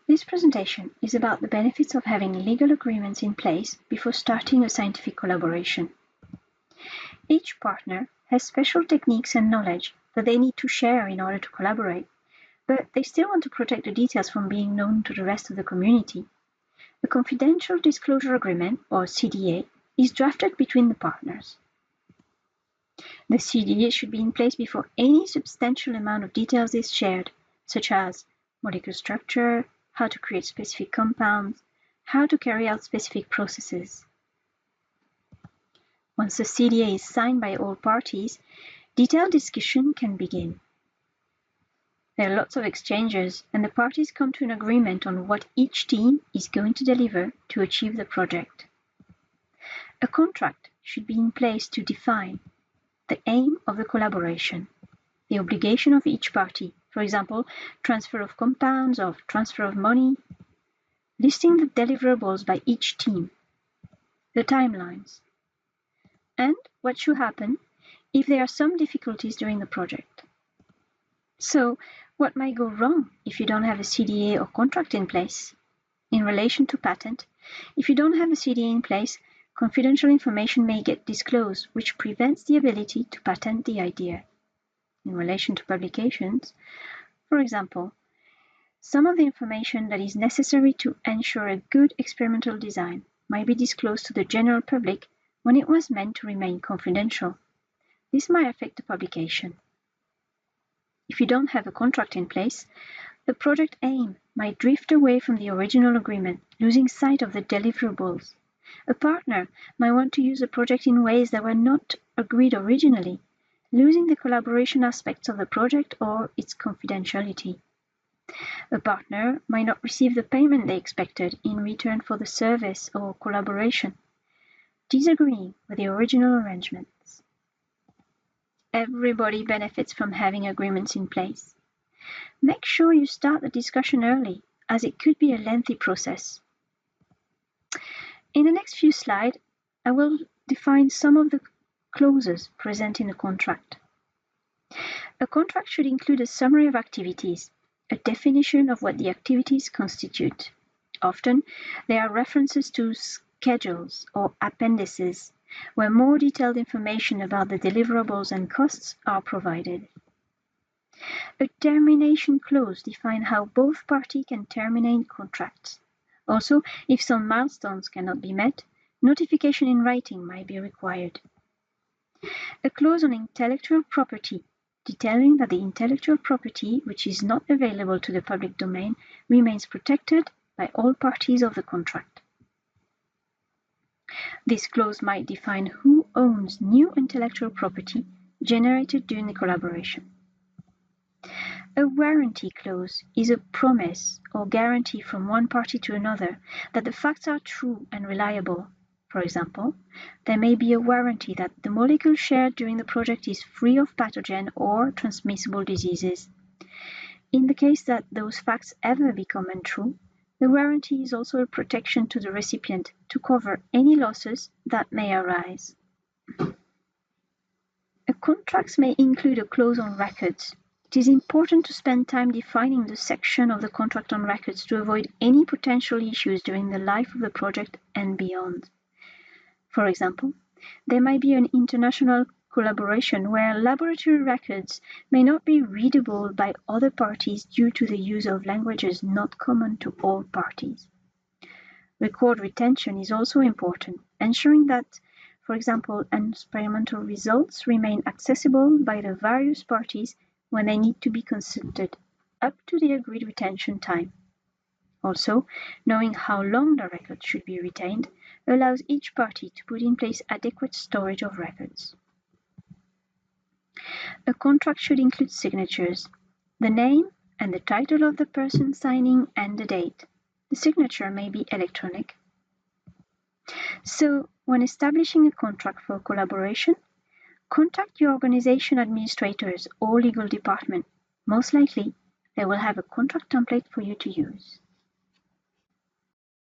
This presentation is about the benefits of having legal agreements in place before starting a scientific collaboration. Each partner has special techniques and knowledge that they need to share in order to collaborate, but they still want to protect the details from being known to the rest of the community. A confidential disclosure agreement, or CDA, is drafted between the partners. The CDA should be in place before any substantial amount of details is shared, such as molecular structure, how to create specific compounds, how to carry out specific processes. Once the CDA is signed by all parties, detailed discussion can begin. There are lots of exchanges, and the parties come to an agreement on what each team is going to deliver to achieve the project. A contract should be in place to define the aim of the collaboration, the obligation of each party, for example, transfer of compounds or transfer of money, listing the deliverables by each team, the timelines, and what should happen if there are some difficulties during the project. So, what might go wrong if you don't have a CDA or contract in place? In relation to patent, if you don't have a CDA in place, confidential information may get disclosed, which prevents the ability to patent the idea. In relation to publications, for example, some of the information that is necessary to ensure a good experimental design might be disclosed to the general public when it was meant to remain confidential. This might affect the publication. If you don't have a contract in place, the project aim might drift away from the original agreement, losing sight of the deliverables. A partner might want to use the project in ways that were not agreed originally, losing the collaboration aspects of the project or its confidentiality. A partner might not receive the payment they expected in return for the service or collaboration, disagreeing with the original arrangements. Everybody benefits from having agreements in place. Make sure you start the discussion early, as it could be a lengthy process. In the next few slides, I will define some of the clauses present in a contract. A contract should include a summary of activities, a definition of what the activities constitute. Often, there are references to schedules or appendices, where more detailed information about the deliverables and costs are provided. A termination clause defines how both parties can terminate contracts. Also, if some milestones cannot be met, notification in writing might be required. A clause on intellectual property, detailing that the intellectual property which is not available to the public domain remains protected by all parties of the contract. This clause might define who owns new intellectual property generated during the collaboration. A warranty clause is a promise or guarantee from one party to another that the facts are true and reliable. For example, there may be a warranty that the molecule shared during the project is free of pathogen or transmissible diseases. In the case that those facts ever become untrue, the warranty is also a protection to the recipient to cover any losses that may arise. A contract may include a clause on records. It is important to spend time defining the section of the contract on records to avoid any potential issues during the life of the project and beyond. For example, there might be an international collaboration where laboratory records may not be readable by other parties due to the use of languages not common to all parties. Record retention is also important, ensuring that, for example, experimental results remain accessible by the various parties when they need to be consulted, up to the agreed retention time. Also, knowing how long the record should be retained allows each party to put in place adequate storage of records. A contract should include signatures, the name and the title of the person signing and the date. The signature may be electronic. So, when establishing a contract for collaboration, contact your organization administrators or legal department. Most likely, they will have a contract template for you to use.